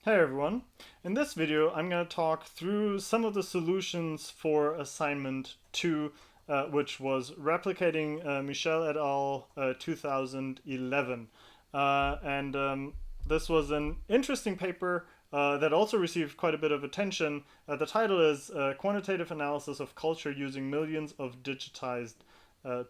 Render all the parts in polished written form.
Hey everyone! In this video I'm going to talk through some of the solutions for assignment 2, which was replicating Michel et al. 2011. This was an interesting paper that also received quite a bit of attention. The title is Quantitative Analysis of Culture Using Millions of Digitized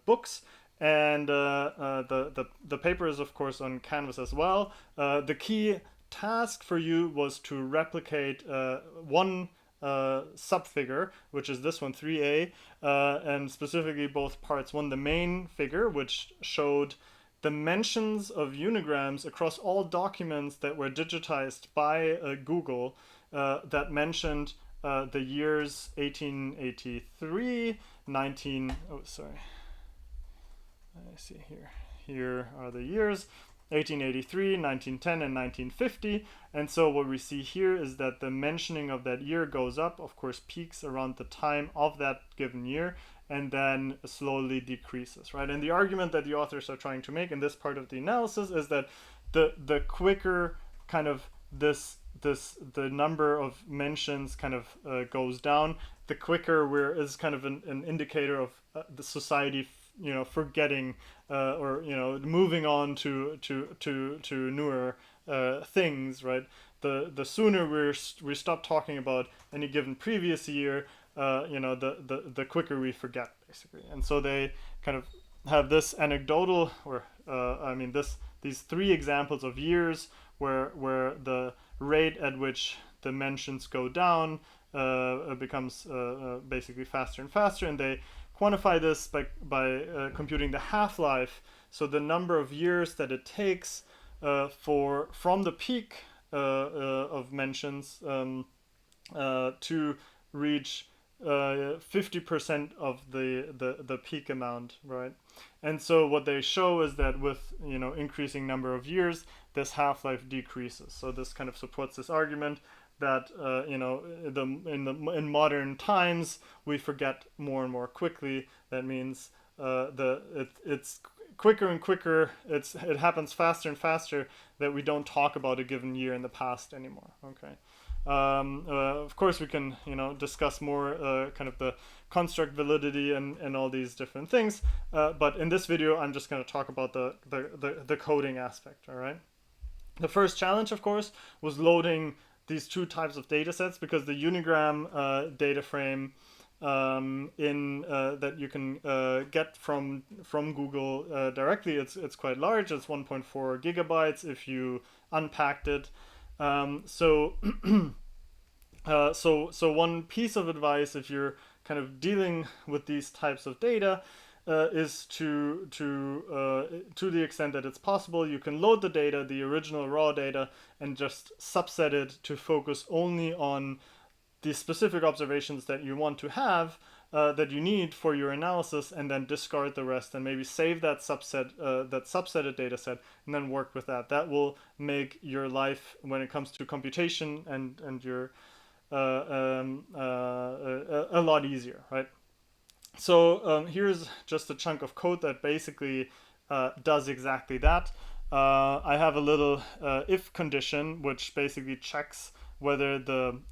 Books. And the paper is of course on Canvas as well. The key task for you was to replicate one subfigure, which is this one, 3A, and specifically both parts. One, the main figure, which showed the mentions of unigrams across all documents that were digitized by Google that mentioned the years 1883, 19, oh sorry, I see here. Here are the years. 1883, 1910, and 1950. And so what we see here is that the mentioning of that year goes up, of course, peaks around the time of that given year, and then slowly decreases, right? And the argument that the authors are trying to make in this part of the analysis is that the quicker kind of the number of mentions kind of goes down, the quicker is kind of an indicator of the society forgetting or moving on to newer things, right? The sooner we stop talking about any given previous year, the quicker we forget, basically. And so they kind of have this anecdotal, or these three examples of years where the rate at which the mentions go down becomes basically faster and faster, and they quantify this by computing the half-life, so the number of years that it takes from the peak of mentions to reach 50% of the peak amount, right? And so what they show is that with increasing number of years, this half-life decreases. So this kind of supports this argument that in modern times we forget more and more quickly. That means it's quicker and quicker. It happens faster and faster that we don't talk about a given year in the past anymore. Okay. Of course, we can discuss more kind of the construct validity and all these different things. But in this video, I'm just going to talk about the coding aspect. All right. The first challenge, of course, was loading these two types of data sets, because the unigram data frame that you can get from Google directly, it's quite large. It's 1.4 gigabytes if you unpacked it. So one piece of advice if you're kind of dealing with these types of data is to the extent that it's possible, you can load the data, the original raw data, and just subset it to focus only on the specific observations that you want to have, that you need for your analysis, and then discard the rest and maybe save that subsetted data set and then work with that. That will make your life, when it comes to computation and your a lot easier, right? So here's just a chunk of code that basically does exactly that. I have a little if condition which basically checks whether the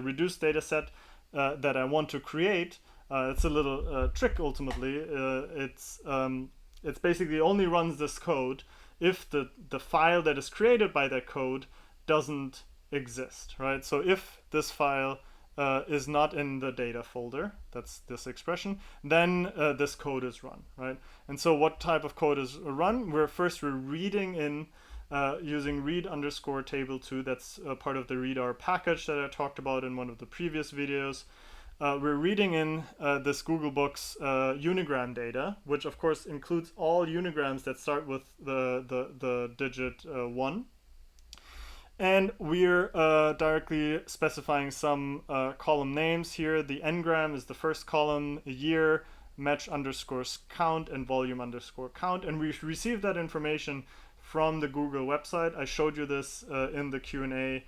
reduced data set that I want to create. It's a little trick ultimately. It's basically only runs this code if the file that is created by that code doesn't exist, right? So if this file is not in the data folder, that's this expression, then this code is run, right? And so what type of code is run? We're reading in using read underscore table 2. That's part of the readr package that I talked about in one of the previous videos. We're reading in this Google Books unigram data, which of course includes all unigrams that start with the digit 1. And we're directly specifying some column names here. The n-gram is the first column, year, match underscore count, and volume underscore count. And we received that information from the Google website. I showed you this in the Q&A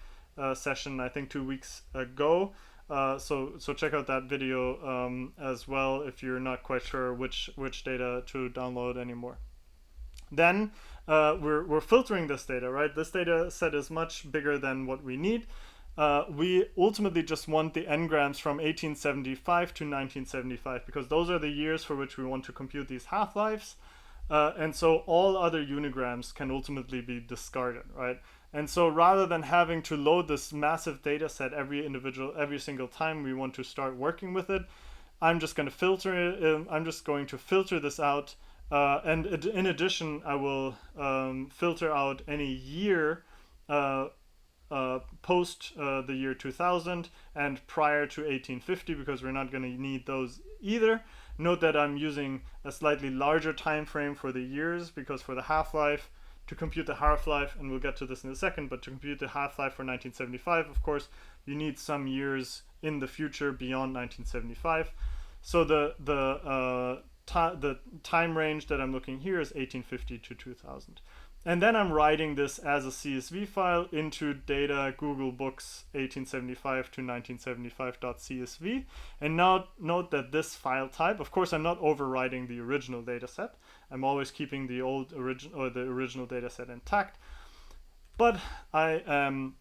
session, I think 2 weeks ago. So check out that video as well if you're not quite sure which data to download anymore. Then we're filtering this data, right? This data set is much bigger than what we need. We ultimately just want the n-grams from 1875 to 1975 because those are the years for which we want to compute these half-lives. And so all other unigrams can ultimately be discarded, right? And so rather than having to load this massive data set every single time we want to start working with it, I'm just going to filter it. I'm just going to filter this out. And in addition, I will filter out any year post the year 2000 and prior to 1850 because we're not going to need those either. Note that I'm using a slightly larger time frame for the years because for the half-life, to compute the half-life, and we'll get to this in a second, but to compute the half-life for 1975, of course, you need some years in the future beyond 1975. So the time range that I'm looking here is 1850 to 2000. And then I'm writing this as a CSV file into data Google Books 1875 to 1975.csv. And now note that this file type, of course, I'm not overwriting the original data set. I'm always keeping the original data set intact. But I am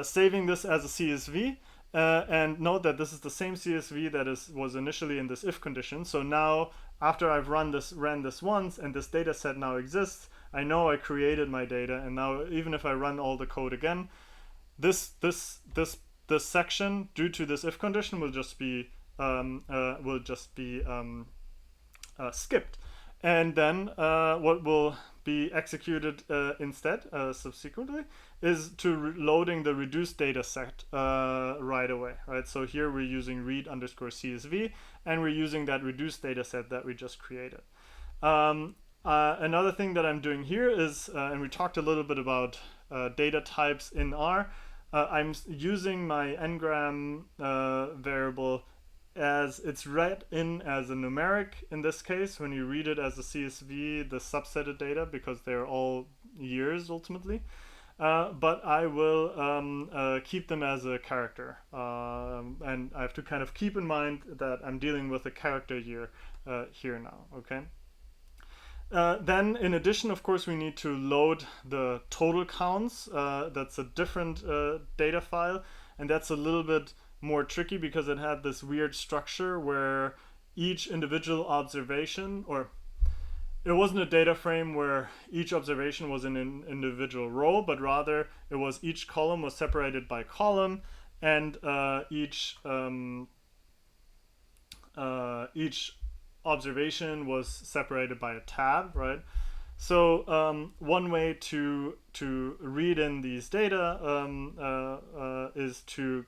saving this as a CSV. And note that this is the same CSV that was initially in this if condition. So now, after I've ran this once and this data set now exists, I know I created my data, and now even if I run all the code again, this section, due to this if condition, will just be skipped, and then what will be executed instead, subsequently, is to loading the reduced data set right away, right? So here we're using read_CSV, and we're using that reduced data set that we just created. Another thing that I'm doing here is, and we talked a little bit about data types in R, I'm using my n-gram variable as it's read in as a numeric in this case. When you read it as a CSV, the subsetted data, because they're all years ultimately. But I will keep them as a character. And I have to kind of keep in mind that I'm dealing with a character year here now, okay? Then, in addition, of course, we need to load the total counts. That's a different data file, and that's a little bit more tricky because it had this weird structure where each individual observation, or it wasn't a data frame where each observation was in an individual row, but rather it was each column was separated by column, and each observation was separated by a tab, right? So one way to read in these data is to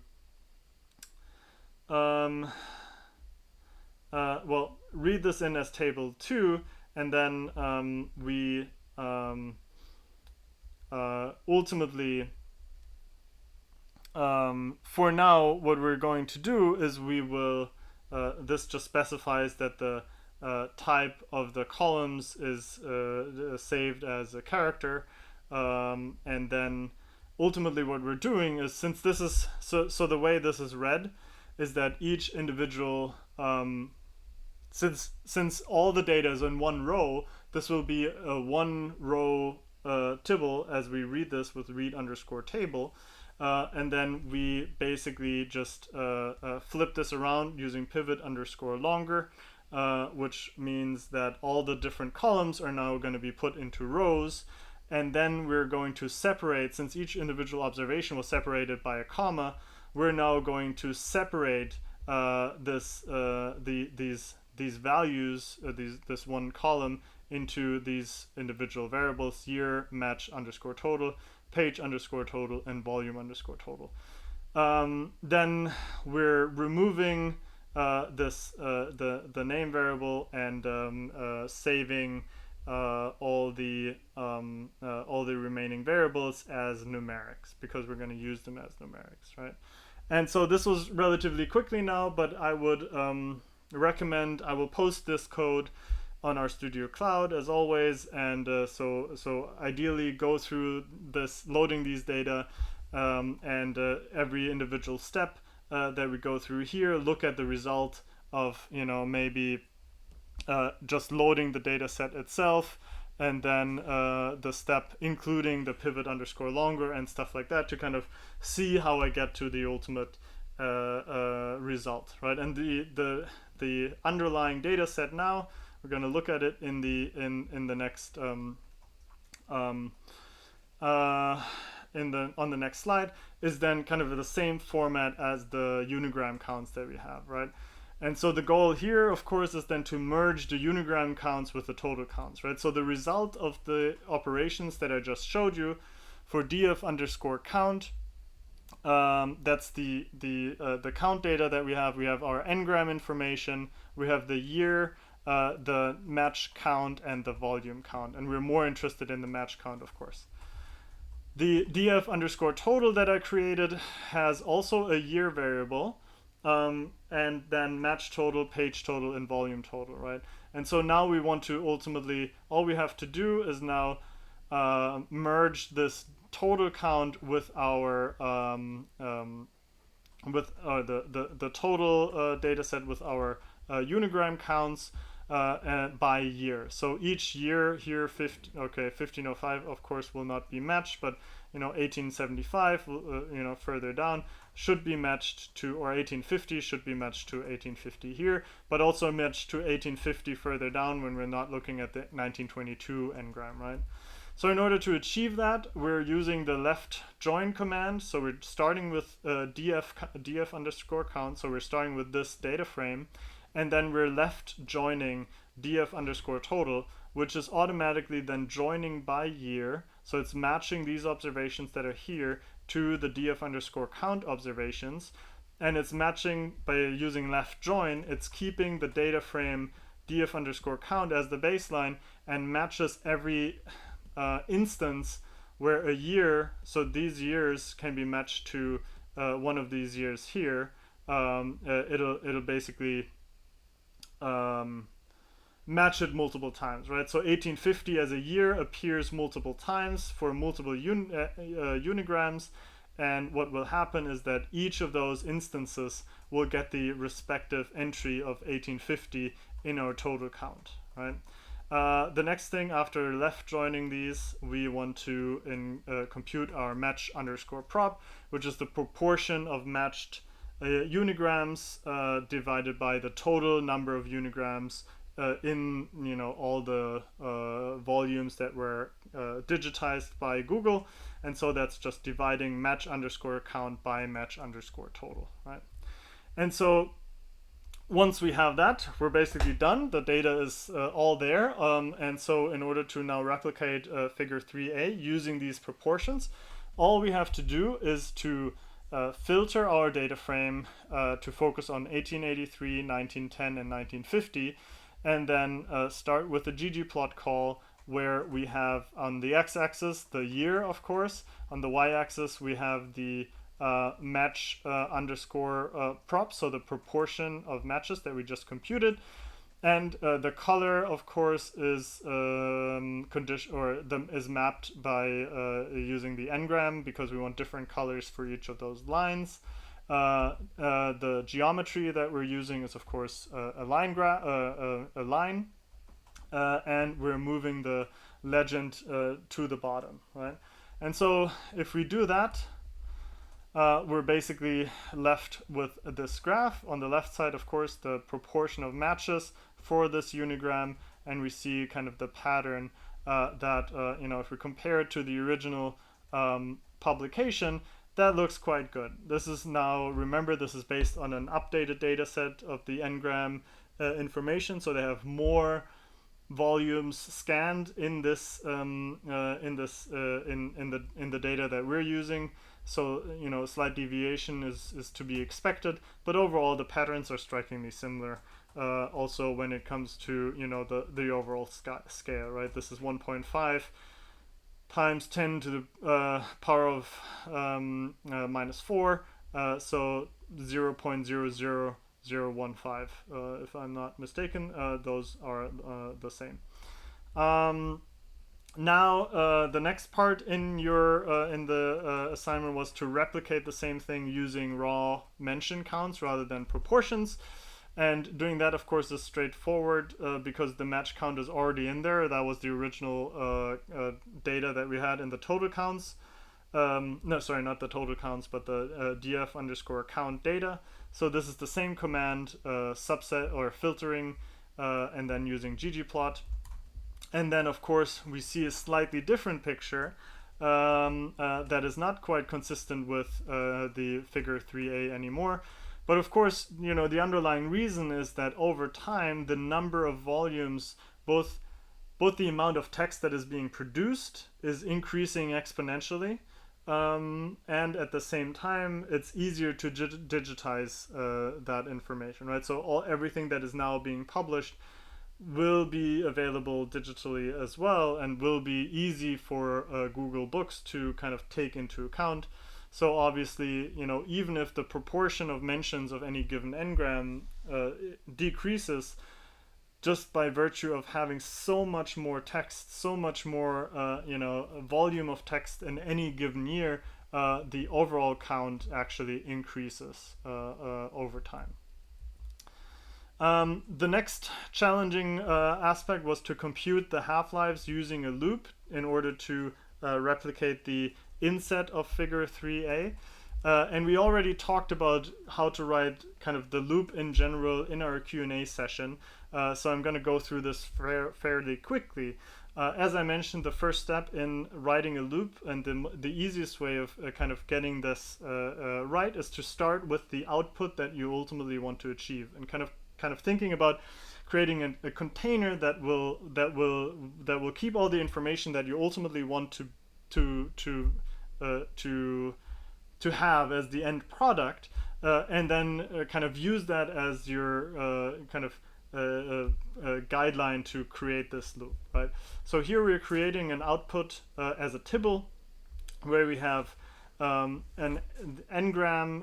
read this in as table 2, and then we ultimately, for now, what we're going to do is we will, this just specifies that the type of the columns is saved as a character, and then ultimately what we're doing is, since this is, so the way this is read is that each individual, since all the data is in one row, this will be a one row tibble as we read this with read_table, and then we basically just flip this around using pivot_longer, which means that all the different columns are now going to be put into rows, and then we're going to separate, since each individual observation was separated by a comma, we're now going to separate these values, this one column, into these individual variables: year, match_total, page_total, and volume_total. Then we're removing the name variable and saving all the remaining variables as numerics, because we're going to use them as numerics, right? And so this was relatively quickly now, but I would recommend, I will post this code on our Studio Cloud as always, and so ideally go through this, loading these data, and every individual step that we go through here, look at the result of, maybe just loading the data set itself, and then the step including the pivot underscore longer and stuff like that to kind of see how I get to the ultimate result, right? And the underlying data set now, we're going to look at it in the next on the next slide, is then kind of the same format as the unigram counts that we have, right? And so the goal here, of course, is then to merge the unigram counts with the total counts, right? So the result of the operations that I just showed you for df underscore count, that's the count data that we have. We have our ngram information, we have the year, the match count, and the volume count. And we're more interested in the match count, of course. The df underscore total that I created has also a year variable, and then match total, page total, and volume total, right? And so now we want to ultimately, all we have to do is now merge this total count with our the total data set with our unigram counts by year. So each year here, 1505 of course will not be matched, but 1875 further down should be matched to, or 1850 should be matched to 1850 here, but also matched to 1850 further down when we're not looking at the 1922 ngram, right? So in order to achieve that, we're using the left join command. So we're starting with df underscore count. So we're starting with this data frame, and then we're left joining df underscore total, which is automatically then joining by year. So it's matching these observations that are here to the df underscore count observations, and it's matching by using left join. It's keeping the data frame df underscore count as the baseline and matches every instance where a year, so these years can be matched to one of these years here. It'll basically match it multiple times, right? So 1850 as a year appears multiple times for multiple unigrams, and what will happen is that each of those instances will get the respective entry of 1850 in our total count, right? The next thing, after left joining these, we want to compute our match underscore prop, which is the proportion of matched unigrams divided by the total number of unigrams in all the volumes that were digitized by Google. And so that's just dividing match underscore count by match underscore total, right? And so once we have that, we're basically done. The data is all there. And so in order to now replicate figure 3a using these proportions, all we have to do is to filter our data frame to focus on 1883, 1910, and 1950, and then start with the ggplot call, where we have on the x-axis the year, of course. On the y-axis we have the match underscore prop, so the proportion of matches that we just computed, and the color, of course, is is mapped by using the ngram, because we want different colors for each of those lines. The geometry that we're using is, of course, a line, and we're moving the legend to the bottom, right? And so if we do that, we're basically left with this graph. On the left side, of course, the proportion of matches for this unigram, and we see kind of the pattern that, if we compare it to the original publication, that looks quite good. This is now, remember, this is based on an updated data set of the ngram information, so they have more volumes scanned in this in the data that we're using. So slight deviation is to be expected, but overall the patterns are strikingly similar. Also when it comes to the overall scale, right? This is 1.5 times 10 to the power of -4, so 0.00015, if I'm not mistaken. Those are the same. Now the next part in your assignment was to replicate the same thing using raw mention counts rather than proportions. And doing that, of course, is straightforward because the match count is already in there. That was the original data that we had in the total counts. No, sorry, not the total counts, but the df underscore count data. So this is the same command, subset or filtering, and then using ggplot. And then, of course, we see a slightly different picture that is not quite consistent with the figure 3a anymore. But of course, the underlying reason is that over time, the number of volumes, both the amount of text that is being produced is increasing exponentially. And at the same time, it's easier to digitize that information, right? So everything that is now being published will be available digitally as well, and will be easy for Google Books to kind of take into account. So obviously, even if the proportion of mentions of any given n-gram decreases, just by virtue of having so much more text, so much more volume of text in any given year, the overall count actually increases over time. The next challenging aspect was to compute the half-lives using a loop in order to replicate the inset of figure 3a. And we already talked about how to write kind of the loop in general in our Q&A session. So I'm going to go through this fairly quickly. As I mentioned, the first step in writing a loop, and the easiest way of kind of getting this right, is to start with the output that you ultimately want to achieve, and kind of thinking about creating a container that will keep all the information that you ultimately want to have as the end product, and then kind of use that as your guideline to create this loop, right? So here we're creating an output as a tibble, where we have an n-gram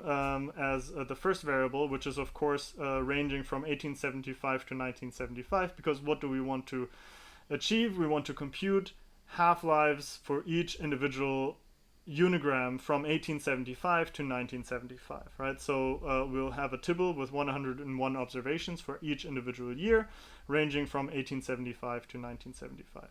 as the first variable, which is of course ranging from 1875 to 1975, because what do we want to achieve? We want to compute half-lives for each individual unigram from 1875 to 1975, right? So we'll have a tibble with 101 observations for each individual year, ranging from 1875 to 1975.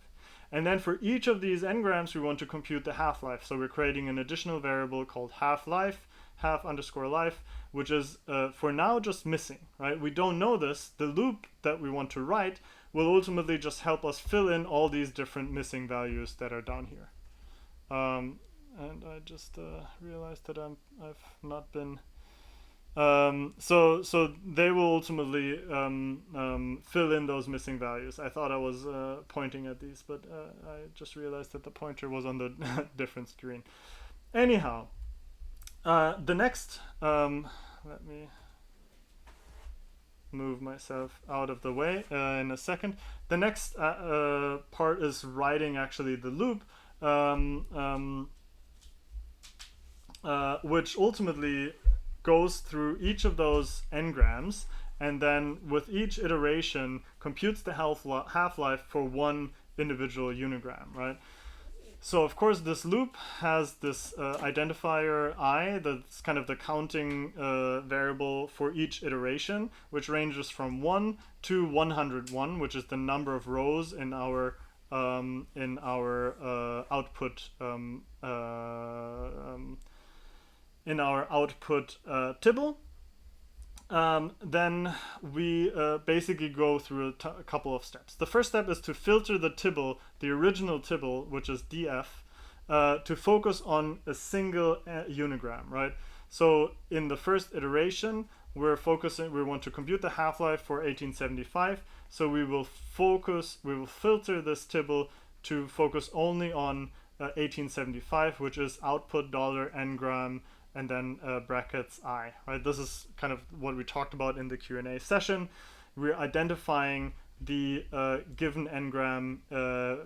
And then for each of these n-grams, we want to compute the half-life. So we're creating an additional variable called half-life, half_life, which is for now just missing, right? We don't know this. The loop that we want to write will ultimately just help us fill in all these different missing values that are down here. And I just realized that I've not been. So they will ultimately fill in those missing values. I thought I was pointing at these, but I just realized that the pointer was on the different screen. Anyhow, the next, let me move myself out of the way in a second. The next part is writing actually the loop, which ultimately goes through each of those n-grams, and then with each iteration computes the half-life for one individual unigram, right? So of course this loop has this identifier I, that's kind of the counting variable for each iteration, which ranges from 1 to 101, which is the number of rows in our output tibble. Then we basically go through a couple of steps. The first step is to filter the tibble, the original tibble, which is df, to focus on a single unigram, right? So in the first iteration, we want to compute the half-life for 1875. So we will filter this tibble to focus only on 1875, which is output $n-gram and then brackets I, right? This is kind of what we talked about in the Q&A session. We're identifying the given n-gram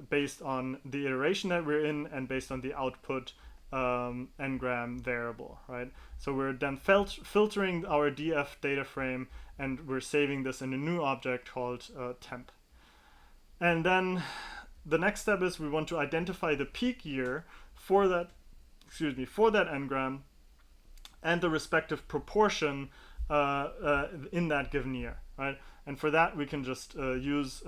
based on the iteration that we're in and based on the output n-gram variable, right? So we're then filtering our df data frame, and we're saving this in a new object called temp. And then the next step is we want to identify the peak year for that n-gram and the respective proportion in that given year, right? And for that, we can just use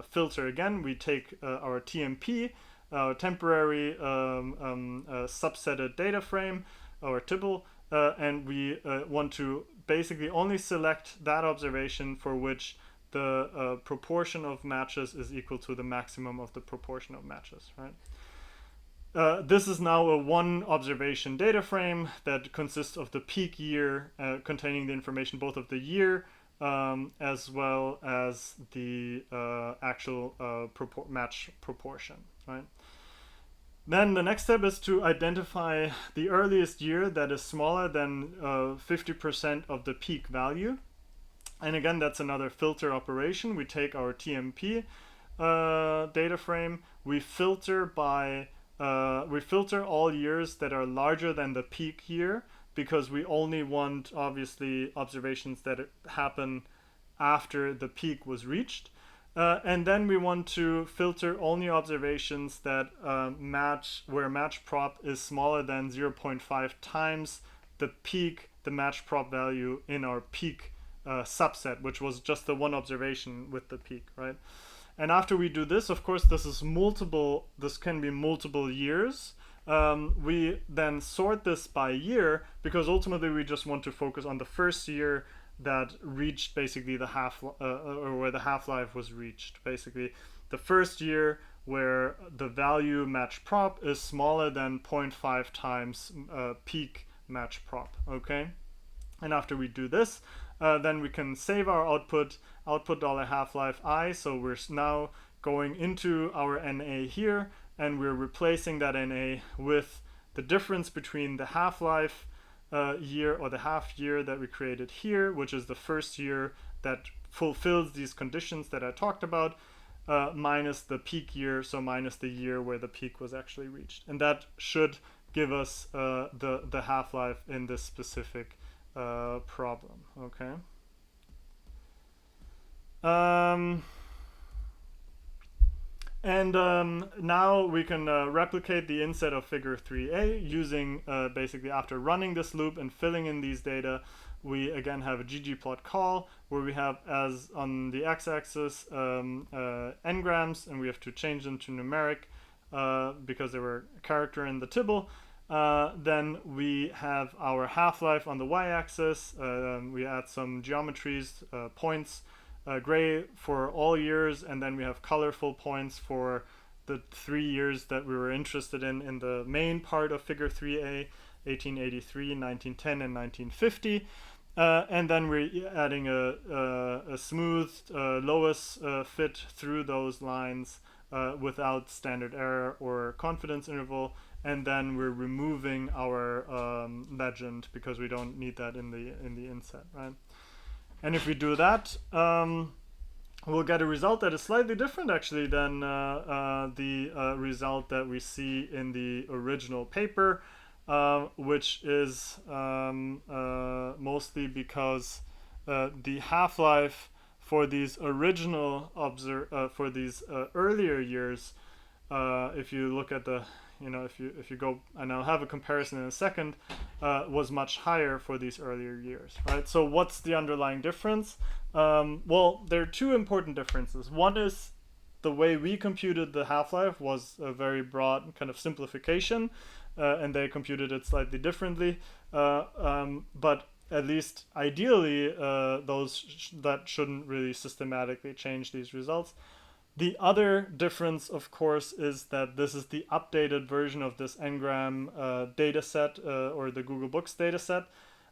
filter again. We take our TMP, our temporary subsetted data frame, our tibble, and we want to basically only select that observation for which the proportion of matches is equal to the maximum of the proportion of matches, right? This is now a one observation data frame that consists of the peak year containing the information both of the year as well as the actual match proportion, right? Then the next step is to identify the earliest year that is smaller than 50% of the peak value. And again, that's another filter operation. We take our TMP data frame, we filter all years that are larger than the peak year, because we only want, obviously, observations that happen after the peak was reached. And then we want to filter only observations that where match prop is smaller than 0.5 times the match prop value in our peak subset, which was just the one observation with the peak, right? And after we do this, of course, this can be multiple years. We then sort this by year, because ultimately we just want to focus on the first year that reached basically the or where the half-life was reached. Basically, the first year where the value match prop is smaller than 0.5 times peak match prop, okay? And after we do this, then we can save our output $half-life I. So we're now going into our NA here, and we're replacing that NA with the difference between the half-life year, or the half year that we created here, which is the first year that fulfills these conditions that I talked about, minus the peak year, so minus the year where the peak was actually reached. And that should give us the half-life in this specific problem, okay? Now we can replicate the inset of figure 3a using basically, after running this loop and filling in these data, we again have a ggplot call where we have, as on the x-axis, n-grams, and we have to change them to numeric because they were a character in the tibble. Then we have our half-life on the y-axis. We add some geometries, points, gray for all years, and then we have colorful points for the 3 years that we were interested in the main part of figure 3a, 1883, 1910, and 1950. And then we're adding a smooth lowest fit through those lines without standard error or confidence interval. And then we're removing our legend because we don't need that in the inset, right? And if we do that, we'll get a result that is slightly different, actually, than the result that we see in the original paper, which is mostly because the half-life for these original earlier years, if you look at the, if you go, and I'll have a comparison in a second, was much higher for these earlier years, right? So what's the underlying difference? Well, there are two important differences. One is the way we computed the half-life was a very broad kind of simplification, and they computed it slightly differently. But at least ideally, that shouldn't really systematically change these results. The other difference, of course, is that this is the updated version of this n-gram data set, or the Google Books data set.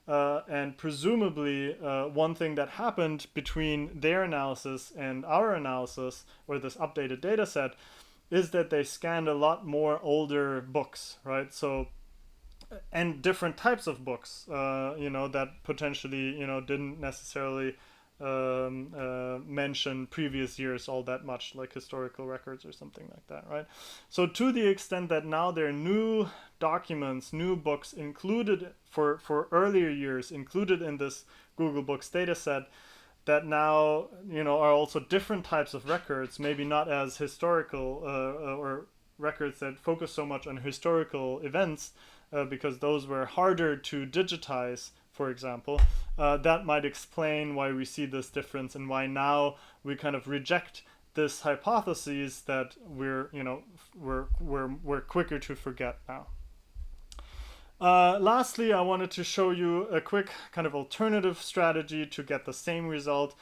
And presumably, one thing that happened between their analysis and our analysis, or this updated data set, is that they scanned a lot more older books, right? So, and different types of books, that potentially, didn't necessarily mention previous years all that much, like historical records or something like that, right? So to the extent that now there are new documents, new books included for earlier years included in this Google Books data set, that now are also different types of records, maybe not as historical or records that focus so much on historical events, because those were harder to digitize for example, that might explain why we see this difference and why now we kind of reject this hypothesis that we're quicker to forget now. Lastly, I wanted to show you a quick kind of alternative strategy to get the same result.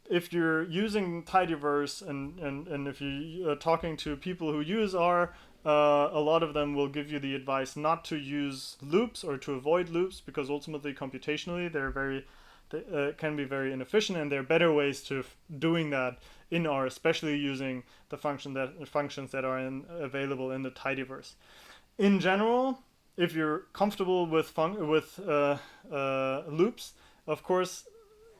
If you're using tidyverse and if you're talking to people who use R, a lot of them will give you the advice not to use loops or to avoid loops, because ultimately computationally they can be very inefficient, and there are better ways to doing that in R, especially using the functions that are available in the tidyverse. In general, if you're comfortable with loops, of course,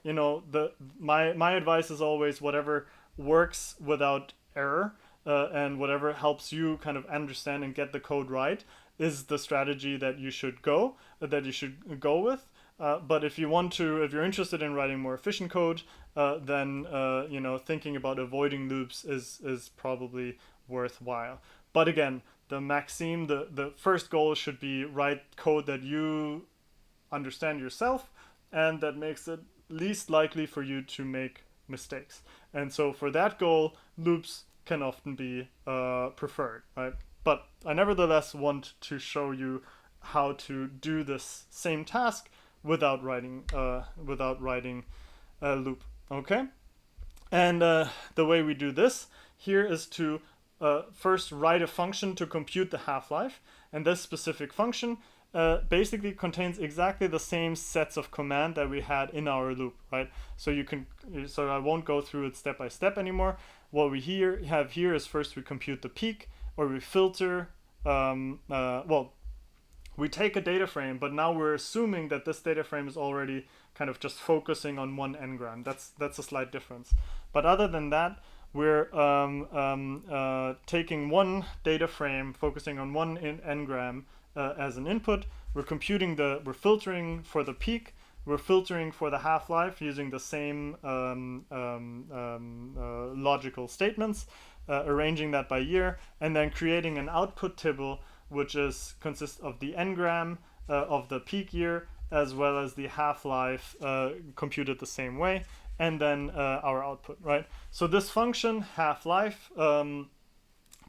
my advice is always whatever works without error and whatever helps you kind of understand and get the code right is the strategy that you should go with. But if you're interested in writing more efficient code, then thinking about avoiding loops is probably worthwhile. But again, the first goal should be write code that you understand yourself and that makes it least likely for you to make mistakes. And so for that goal, loops can often be preferred, right? But I nevertheless want to show you how to do this same task without writing a loop. Okay, and the way we do this here is to first write a function to compute the half-life, and this specific function basically contains exactly the same sets of command that we had in our loop, right? So I won't go through it step by step anymore. What we have here is first we compute the peak, or we filter. We take a data frame, but now we're assuming that this data frame is already kind of just focusing on one n-gram. That's a slight difference. But other than that, we're taking one data frame, focusing on one n-gram as an input. We're filtering for the peak. We're filtering for the half-life using the same logical statements, arranging that by year, and then creating an output tibble which consists of the n-gram of the peak year as well as the half-life computed the same way, and then our output, right? So this function half-life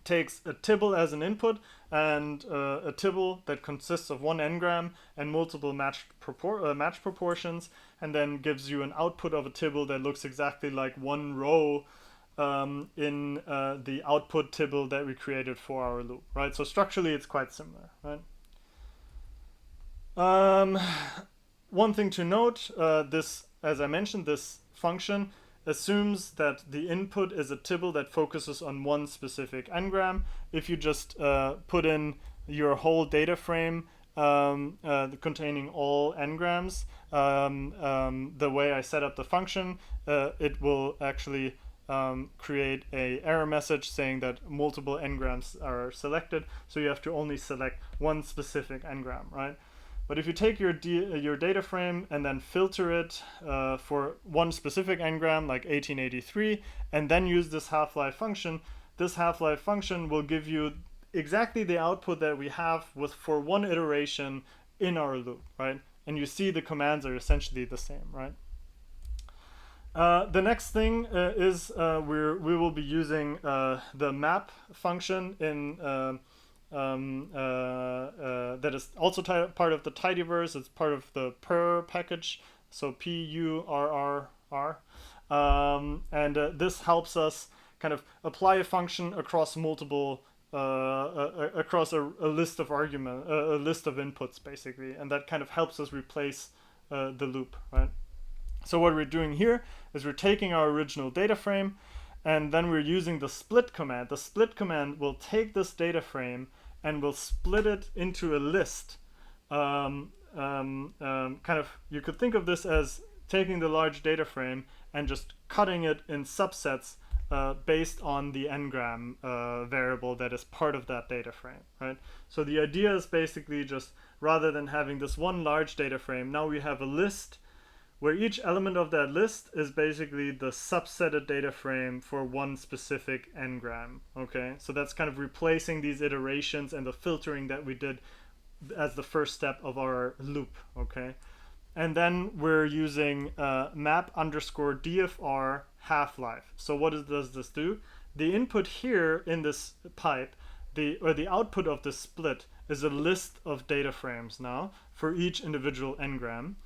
takes a tibble as an input and a tibble that consists of one n-gram and multiple match proportions, and then gives you an output of a tibble that looks exactly like one row in the output tibble that we created for our loop, right? So structurally it's quite similar, right? One thing to note, as I mentioned, this function assumes that the input is a tibble that focuses on one specific n-gram. If you just put in your whole data frame containing all n-grams, the way I set up the function, it will actually create a error message saying that multiple n-grams are selected, so you have to only select one specific n-gram, right? But if you take your data frame and then filter it for one specific n-gram, like 1883, and then use this half-life function will give you exactly the output that we have for one iteration in our loop, right? And you see the commands are essentially the same, right? The next thing is we will be using the map function in that is also part of the tidyverse. It's part of the purr package, so PURRR, and this helps us kind of apply a function across multiple across a list of inputs basically, and that kind of helps us replace the loop, right? So what we're doing here is we're taking our original data frame, and then we're using the split command. The split command will take this data frame and will split it into a list. Kind of, you could think of this as taking the large data frame and just cutting it in subsets based on the n-gram variable that is part of that data frame, right? So the idea is basically just, rather than having this one large data frame, now we have a list where each element of that list is basically the subsetted data frame for one specific n-gram, okay? So that's kind of replacing these iterations and the filtering that we did as the first step of our loop, okay? And then we're using map underscore DFR half-life. So what does this do? The input here in this pipe, the output of the split is a list of data frames now for each individual n-gram.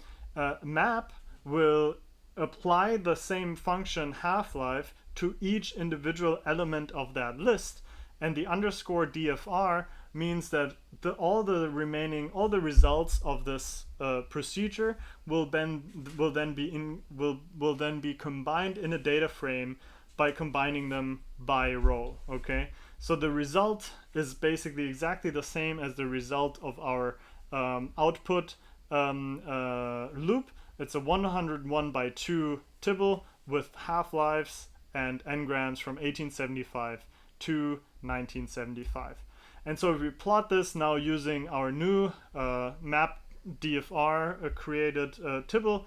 Map will apply the same function half-life to each individual element of that list, and the underscore DFR means that all the results of this procedure will then be combined in a data frame by combining them by row. Okay, so the result is basically exactly the same as the result of our output loop. It's a 101 by 2 tibble with half-lives and n-grams from 1875 to 1975. And so if we plot this now using our new map DFR created tibble,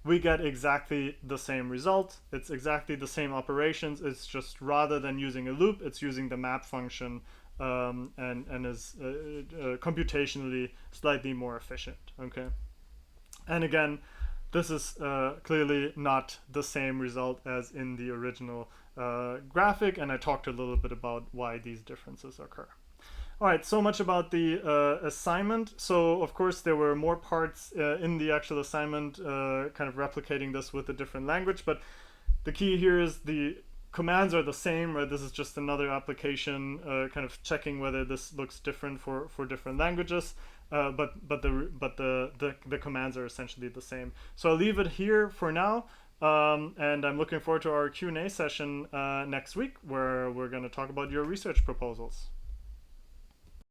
we get exactly the same result. It's exactly the same operations. It's just rather than using a loop, it's using the map function, and is computationally slightly more efficient. Okay, and again, this is clearly not the same result as in the original graphic, and I talked a little bit about why these differences occur. All right, so much about the assignment. So of course there were more parts in the actual assignment, kind of replicating this with a different language, but the key here is the commands are the same, right? This is just another application, kind of checking whether this looks different for different languages, but the commands are essentially the same. So I'll leave it here for now. And I'm looking forward to our Q&A session next week, where we're going to talk about your research proposals.